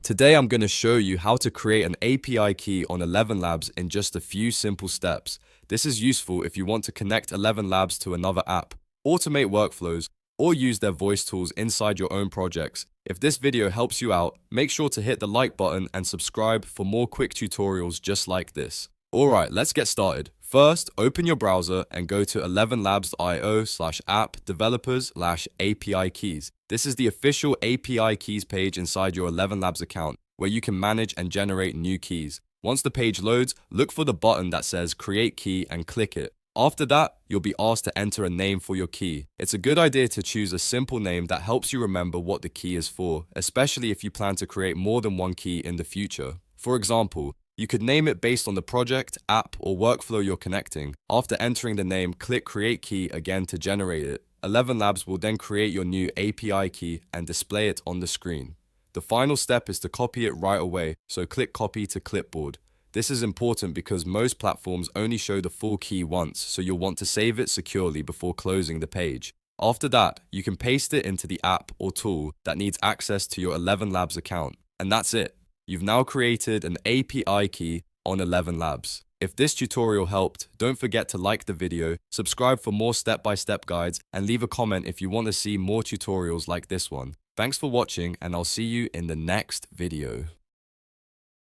Today I'm going to show you how to create an API key on ElevenLabs in just a few simple steps. This is useful if you want to connect ElevenLabs to another app, automate workflows, or use their voice tools inside your own projects. If this video helps you out, make sure to hit the like button and subscribe for more quick tutorials just like this. Alright, let's get started. First, open your browser and go to elevenlabs.io/app developers/API keys. This is the official API keys page inside your ElevenLabs account, where you can manage and generate new keys. Once the page loads, look for the button that says Create Key and click it. After that, you'll be asked to enter a name for your key. It's a good idea to choose a simple name that helps you remember what the key is for, especially if you plan to create more than one key in the future. For example, you could name it based on the project, app, or workflow you're connecting. After entering the name, click Create Key again to generate it. ElevenLabs will then create your new API key and display it on the screen. The final step is to copy it right away, so click Copy to Clipboard. This is important because most platforms only show the full key once, so you'll want to save it securely before closing the page. After that, you can paste it into the app or tool that needs access to your ElevenLabs account. And that's it. You've now created an API key on ElevenLabs. If this tutorial helped, don't forget to like the video, subscribe for more step-by-step guides, and leave a comment if you want to see more tutorials like this one. Thanks for watching, and I'll see you in the next video.